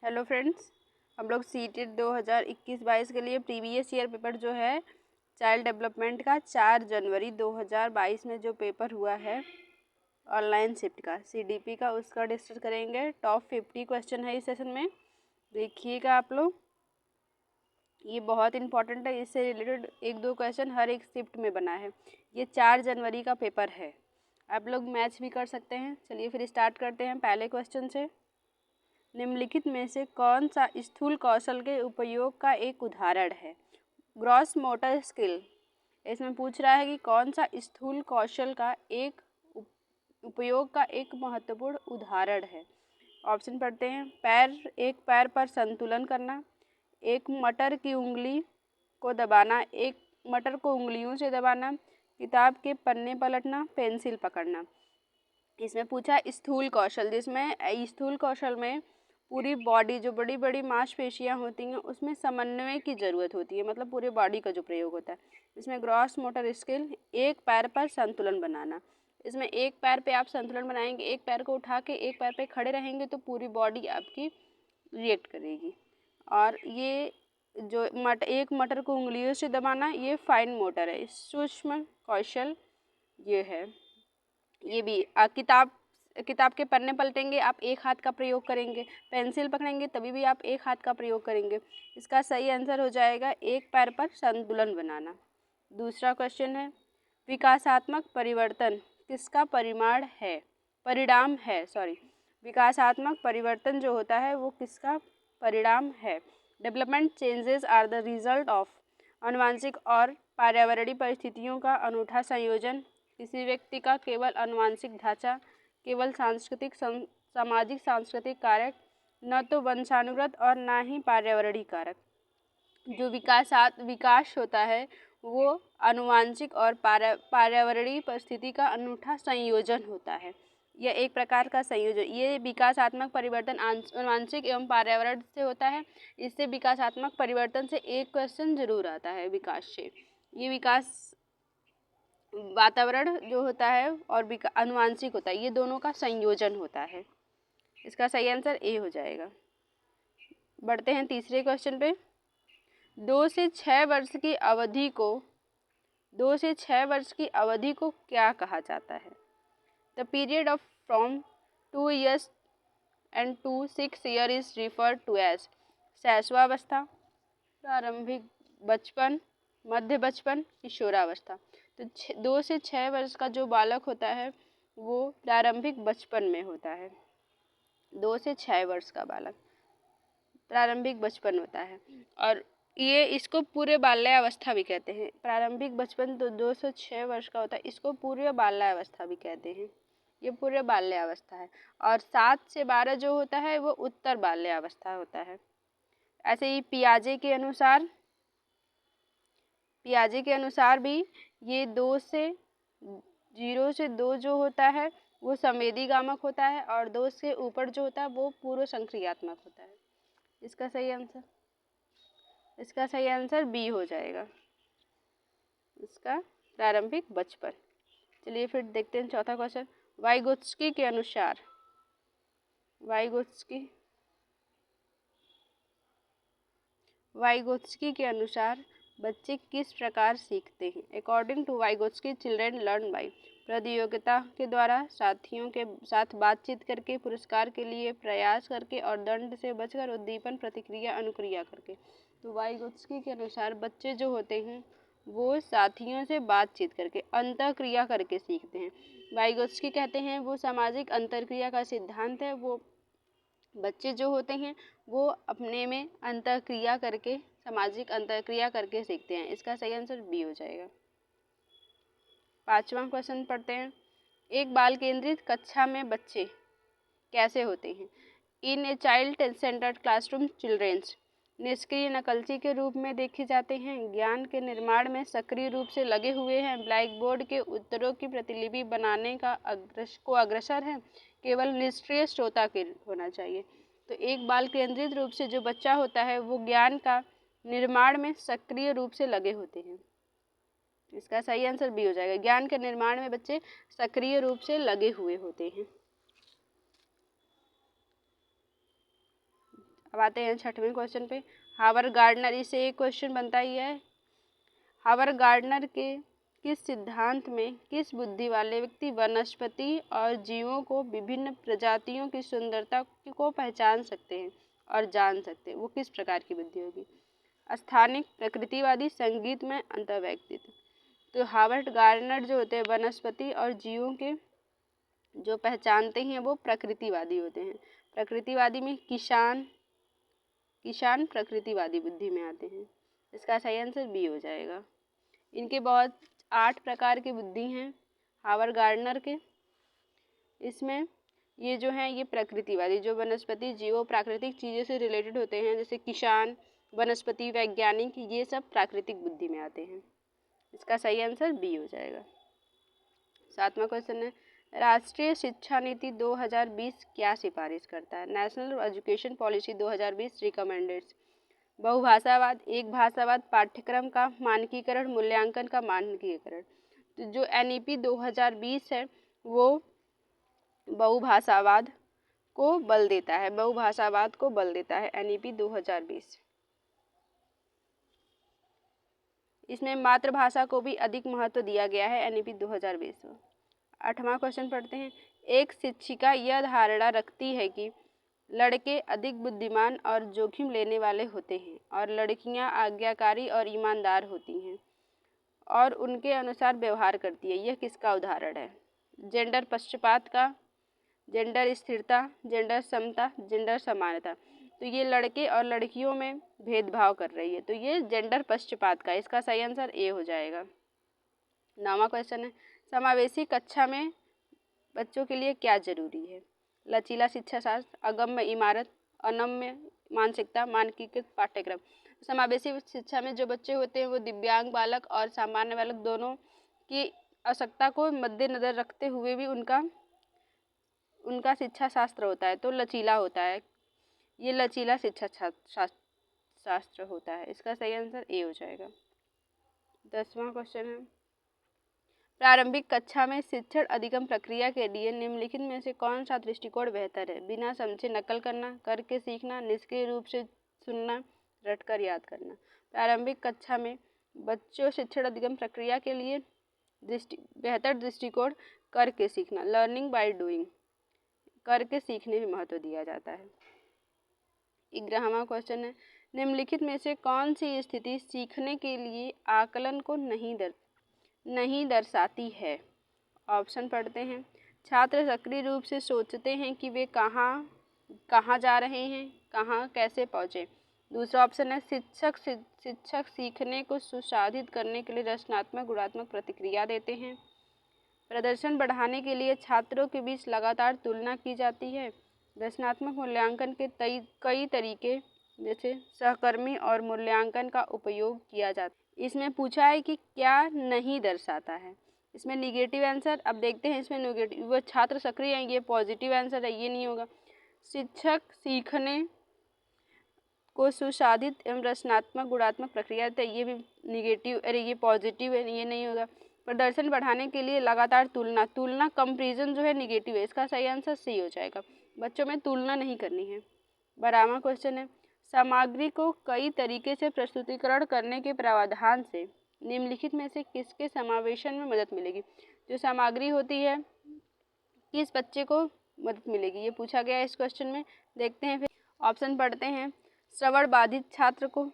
Hello friends, हम लोग CTET 2021-22 के लिए प्रीवियस ईयर पेपर जो है चाइल्ड डेवलपमेंट का 4 जनवरी 2022 में जो पेपर हुआ है ऑनलाइन शिफ्ट का सीडीपी का उसका डिस्कस करेंगे। टॉप 50 क्वेश्चन है इस सेशन में, देखिएगा आप लोग। ये बहुत इंपॉर्टेंट है, इससे रिलेटेड 1-2 क्वेश्चन हर एक शिफ्ट में बना है। ये 4 जनवरी का पेपर है, आप लोग मैच भी कर सकते हैं। चलिए फिर स्टार्ट करते हैं पहले क्वेश्चन से। निम्नलिखित में से कौन सा स्थूल कौशल के उपयोग का एक उदाहरण है? Gross motor skill. इसमें पूछ रहा है कि कौन सा स्थूल कौशल का एक उपयोग का एक महत्वपूर्ण उदाहरण है। ऑप्शन पढ़ते हैं। एक पैर पर संतुलन करना, एक मटर की उंगली को दबाना, एक मटर को उंगलियों से दबाना, किताब के पन्ने पलटना, पेंसिल पकड़ना। इसमें पूछा स्थूल कौशल, जिसमें स्थूल कौशल में पूरी बॉडी जो बड़ी बड़ी मांसपेशियां होती हैं उसमें समन्वय की ज़रूरत होती है, मतलब पूरे बॉडी का जो प्रयोग होता है। इसमें ग्रॉस मोटर स्किल, एक पैर पर संतुलन बनाना। इसमें एक पैर पे आप संतुलन बनाएंगे, एक पैर को उठा के एक पैर पे खड़े रहेंगे तो पूरी बॉडी आपकी रिएक्ट करेगी। और ये जो एक मटर को उंगलियों से दबाना, ये फाइन मोटर है, सूक्ष्म कौशल ये है। ये भी किताब के पन्ने पलटेंगे आप एक हाथ का प्रयोग करेंगे, पेंसिल पकड़ेंगे तभी भी आप एक हाथ का प्रयोग करेंगे। इसका सही आंसर हो जाएगा एक पैर पर संतुलन बनाना। दूसरा क्वेश्चन है, विकासात्मक परिवर्तन किसका परिणाम है विकासात्मक परिवर्तन जो होता है वो किसका परिणाम है? Development changes are the result of आनुवंशिक और पर्यावरणीय परिस्थितियों का अनूठा संयोजन, किसी व्यक्ति का केवल आनुवंशिक ढांचा, केवल सामाजिक सांस्कृतिक कारक, न तो वंशानुगत और न ही पर्यावरणीय कारक। जो विकास होता है वो आनुवंशिक और पर्यावरणीय परिस्थिति का अनूठा संयोजन होता है। यह एक प्रकार का संयोजन, ये विकासात्मक परिवर्तन आनुवंशिक एवं पर्यावरण से होता है। इससे विकासात्मक परिवर्तन से एक क्वेश्चन जरूर आता है विकास से। ये विकास वातावरण जो होता है और आनुवंशिक होता है, ये दोनों का संयोजन होता है। इसका सही आंसर ए हो जाएगा। बढ़ते हैं तीसरे क्वेश्चन पे। 2 से 6 वर्ष की अवधि को क्या कहा जाता है? The period of from 2 years and to 6 years is referred to as शैशवावस्था, प्रारंभिक बचपन, मध्य बचपन, किशोरावस्था। तो 2 से 6 वर्ष का जो बालक होता है वो प्रारंभिक बचपन में होता है। 2 से 6 वर्ष का बालक प्रारंभिक बचपन होता है, और ये इसको पूरे बाल्यावस्था भी कहते हैं। प्रारंभिक बचपन तो 2 से 6 वर्ष का होता है, इसको पूरे बाल्यावस्था भी कहते हैं। ये पूरे बाल्यावस्था है। और 7 से 12 जो होता है वो उत्तर बाल्यावस्था होता है। ऐसे ही पियाजे के अनुसार भी ये 0 से 2 जो होता है वो संवेदीगामक होता है, और 2 से ऊपर जो होता है वो पूर्व संक्रियात्मक होता है। इसका सही आंसर बी हो जाएगा, इसका प्रारंभिक बचपन। चलिए फिर देखते हैं चौथा क्वेश्चन। वाइगोत्स्की के अनुसार बच्चे किस प्रकार सीखते हैं? According to Vygotsky, children learn by प्रतियोगिता के द्वारा, साथियों के साथ बातचीत करके, पुरस्कार के लिए प्रयास करके और दंड से बचकर, उद्दीपन, प्रतिक्रिया, अनुक्रिया करके। तो वाइगोत्स्की के अनुसार बच्चे जो होते हैं वो साथियों से बातचीत करके, अंतःक्रिया करके सीखते हैं। वाइगोत्स्की कहते हैं वो सामाजिक अंतःक्रिया का सिद्धांत है। वो बच्चे जो होते हैं वो अपने में अंतःक्रिया करके, सामाजिक अंतःक्रिया करके सीखते हैं। इसका सही आंसर बी हो जाएगा। पांचवा क्वेश्चन पढ़ते हैं। एक बाल केंद्रित कक्षा में बच्चे कैसे होते हैं? In a child centred classroom, children's निष्क्रिय नकलची के रूप में देखे जाते हैं, ज्ञान के निर्माण में सक्रिय रूप से लगे हुए हैं, ब्लैक बोर्ड के उत्तरों की प्रतिलिपि बनाने का अग्रसर है, केवल निष्क्रिय श्रोता के होना चाहिए। तो एक बाल केंद्रित रूप से जो बच्चा होता है वो ज्ञान का निर्माण में सक्रिय रूप से लगे होते हैं। इसका सही आंसर बी हो जाएगा। ज्ञान के निर्माण में बच्चे सक्रिय रूप से लगे हुए होते हैं। अब आते हैं 6वें क्वेश्चन पे। हावर्ड गार्डनर, इससे एक क्वेश्चन बनता ही है। हावर्ड गार्डनर के किस सिद्धांत में किस बुद्धि वाले व्यक्ति वनस्पति और जीवों को विभिन्न प्रजातियों की सुंदरता को पहचान सकते हैं और जान सकते हैं, वो किस प्रकार की बुद्धि होगी? स्थानिक, प्रकृतिवादी, संगीत में, अंतर्वैयक्तिक। तो हावर्ड गार्डनर जो होते हैं वनस्पति और जीवों के जो पहचानते हैं वो प्रकृतिवादी होते हैं। प्रकृतिवादी में किसान प्रकृतिवादी बुद्धि में आते हैं। इसका सही आंसर बी हो जाएगा। इनके बहुत 8 प्रकार की बुद्धि हैं हावर्ड गार्डनर के। इसमें ये जो हैं ये प्रकृतिवादी, जो वनस्पति जीवों प्राकृतिक चीज़ों से रिलेटेड होते हैं, जैसे किसान, वनस्पति, वैज्ञानिक, ये सब प्राकृतिक बुद्धि में आते हैं। इसका सही आंसर बी हो जाएगा। 7वां क्वेश्चन है, राष्ट्रीय शिक्षा नीति 2020 क्या सिफारिश करता है? नेशनल एजुकेशन पॉलिसी 2020 रिकमेंडेड्स बहुभाषावाद, एक भाषावाद, पाठ्यक्रम का मानकीकरण, मूल्यांकन का मानकीकरण। तो जो NEP 2020 है वो बहुभाषावाद को बल देता है, बहुभाषावाद को बल देता है NEP 2020। इसमें मातृभाषा को भी अधिक महत्व दिया गया है NEP 2020 में। 8वां क्वेश्चन पढ़ते हैं, एक शिक्षिका यह धारणा रखती है कि लड़के अधिक बुद्धिमान और जोखिम लेने वाले होते हैं और लड़कियां आज्ञाकारी और ईमानदार होती हैं और उनके अनुसार व्यवहार करती है। यह किसका उदाहरण है? जेंडर पक्षपात का, जेंडर स्थिरता, जेंडर समता, जेंडर समानता। तो ये लड़के और लड़कियों में भेदभाव कर रही है, तो ये जेंडर पक्षपात का। इसका सही आंसर ए हो जाएगा। 9वां क्वेश्चन है, समावेशी कक्षा में बच्चों के लिए क्या जरूरी है? लचीला शिक्षा शास्त्र, अगम्य इमारत, अनम्य मानसिकता, मानकीकृत पाठ्यक्रम। समावेशी शिक्षा में जो बच्चे होते हैं वो दिव्यांग बालक और सामान्य बालक दोनों की आवश्यकता को मद्देनजर रखते हुए भी उनका शिक्षा शास्त्र होता है, तो लचीला होता है। ये लचीला शिक्षा शास्त्र होता है। इसका सही आंसर ए हो जाएगा। 10वां क्वेश्चन है, प्रारंभिक कक्षा में शिक्षण अधिगम प्रक्रिया के लिए निम्नलिखित में से कौन सा दृष्टिकोण बेहतर है? बिना समझे नकल करना, करके सीखना, निष्क्रिय रूप से सुनना, रटकर याद करना। प्रारंभिक कक्षा में बच्चों शिक्षण अधिगम प्रक्रिया के लिए बेहतर दृष्टिकोण करके सीखना, लर्निंग बाय डूइंग, करके सीखने में महत्व दिया जाता है। 11वां क्वेश्चन है, निम्नलिखित में से कौन सी स्थिति सीखने के लिए आकलन को नहीं दर्शाती है? ऑप्शन पढ़ते हैं। छात्र सक्रिय रूप से सोचते हैं कि वे कहाँ जा रहे हैं, कहाँ कैसे पहुँचे। दूसरा ऑप्शन है, शिक्षक सीखने को सुसाधित करने के लिए रचनात्मक गुणात्मक प्रतिक्रिया देते हैं। प्रदर्शन बढ़ाने के लिए छात्रों के बीच लगातार तुलना की जाती है। रचनात्मक मूल्यांकन के कई तरीके जैसे सहकर्मी और मूल्यांकन का उपयोग किया जाता है। इसमें पूछा है कि क्या नहीं दर्शाता है। इसमें निगेटिव आंसर, अब देखते हैं इसमें निगेटिव, वो छात्र सक्रिय हैं, ये पॉजिटिव आंसर है, ये नहीं होगा। शिक्षक सीखने को सुसाधित एवं रचनात्मक गुणात्मक प्रक्रिया है, ये भी निगेटिव, अरे ये पॉजिटिव है, ये नहीं होगा। प्रदर्शन बढ़ाने के लिए लगातार तुलना कंपैरिजन जो है निगेटिव है, इसका सही आंसर सी हो जाएगा। बच्चों में तुलना नहीं करनी है। 12वां क्वेश्चन है, सामग्री को कई तरीके से प्रस्तुतिकरण करने के प्रावधान से निम्नलिखित में से किसके समावेशन में मदद मिलेगी? जो सामग्री होती है किस बच्चे को मदद मिलेगी, ये पूछा गया है इस क्वेश्चन में। देखते हैं फिर ऑप्शन पढ़ते हैं। श्रवण बाधित छात्र को,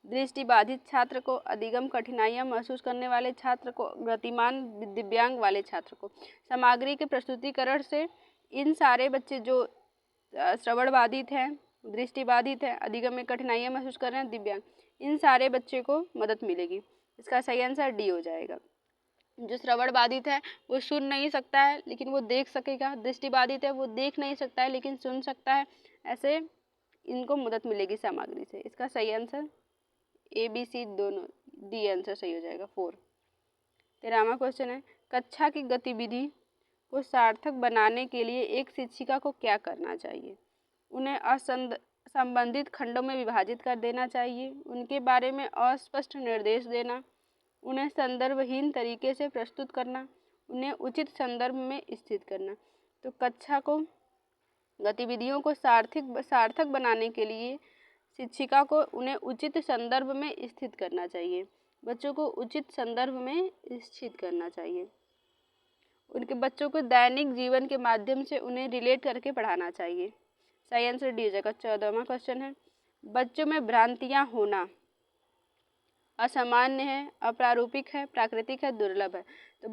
दृष्टि बाधित छात्र को, अधिगम कठिनाइयाँ महसूस करने वाले छात्र को, गतिमान दिव्यांग वाले छात्र को। सामग्री के प्रस्तुतिकरण से इन सारे बच्चे जो श्रवण बाधित हैं, दृष्टि बाधित है, अधिगम में कठिनाइयाँ महसूस कर रहे हैं, दिव्यांग, इन सारे बच्चे को मदद मिलेगी। इसका सही आंसर डी हो जाएगा। जो श्रवण बाधित है वो सुन नहीं सकता है लेकिन वो देख सकेगा, दृष्टि बाधित है वो देख नहीं सकता है लेकिन सुन सकता है, ऐसे इनको मदद मिलेगी सामग्री से। इसका सही आंसर ABC दोनों, डी आंसर सही हो जाएगा 4। 13वां क्वेश्चन है, कक्षा की गतिविधि को सार्थक बनाने के लिए एक शिक्षिका को क्या करना चाहिए? उन्हें संबंधित खंडों में विभाजित कर देना चाहिए, उनके बारे में अस्पष्ट निर्देश देना, उन्हें संदर्भहीन तरीके से प्रस्तुत करना, उन्हें उचित संदर्भ में स्थित करना। तो कक्षा को गतिविधियों को सार्थक बनाने के लिए शिक्षिका को उन्हें उचित संदर्भ में स्थित करना चाहिए। बच्चों को उचित संदर्भ में स्थित करना चाहिए। उनके बच्चों को दैनिक जीवन के माध्यम से उन्हें रिलेट करके पढ़ाना चाहिए। सही आंसर डी हो जाएगा। 14वां क्वेश्चन है, बच्चों में भ्रांतियां होना असामान्य है, अप्रारूपिक है, प्राकृतिक है, दुर्लभ है। तो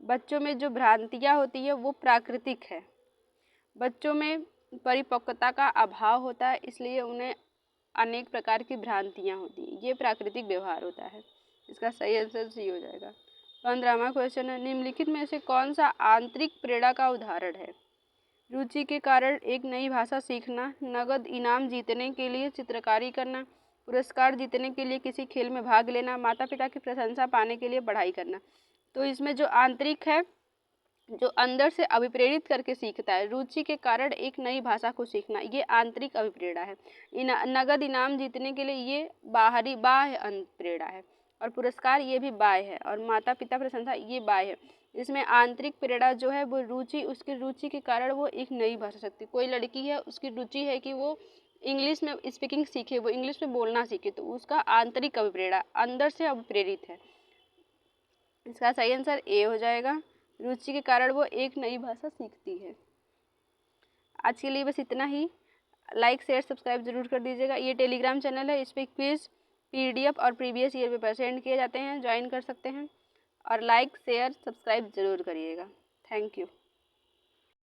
बच्चों में जो भ्रांतियां होती है वो प्राकृतिक है। बच्चों में परिपक्वता का अभाव होता है, इसलिए उन्हें अनेक प्रकार की भ्रांतियां होती हैं। ये प्राकृतिक व्यवहार होता है। इसका सही आंसर सी हो जाएगा। 15वां क्वेश्चन है, निम्नलिखित में से कौन सा आंतरिक प्रेरणा का उदाहरण है? रुचि के कारण एक नई भाषा सीखना, नगद इनाम जीतने के लिए चित्रकारी करना, पुरस्कार जीतने के लिए किसी खेल में भाग लेना, माता पिता की प्रशंसा पाने के लिए पढ़ाई करना। तो इसमें जो आंतरिक है, जो अंदर से अभिप्रेरित करके सीखता है, रुचि के कारण एक नई भाषा को सीखना, ये आंतरिक अभिप्रेरणा है। नगद इनाम जीतने के लिए ये बाह्य प्रेरणा है। और पुरस्कार ये भी बाह्य है। और माता पिता प्रशंसा ये बाह्य है। इसमें आंतरिक प्रेरणा जो है वो रुचि, उसकी रुचि के कारण वो एक नई भाषा सीखती। कोई लड़की है, उसकी रुचि है कि वो इंग्लिश में स्पीकिंग सीखे, वो इंग्लिश में बोलना सीखे, तो उसका आंतरिक अभिप्रेरणा अंदर से अभिप्रेरित है। इसका सही आंसर ए हो जाएगा। रुचि के कारण वो एक नई भाषा सीखती है। आज के लिए बस इतना ही। लाइक शेयर सब्सक्राइब जरूर कर दीजिएगा। ये टेलीग्राम चैनल है, इस पर क्विज, PDF और प्रीवियस ईयर पेपर सेंड किए जाते हैं, ज्वाइन कर सकते हैं। और लाइक शेयर सब्सक्राइब जरूर करिएगा। Thank you.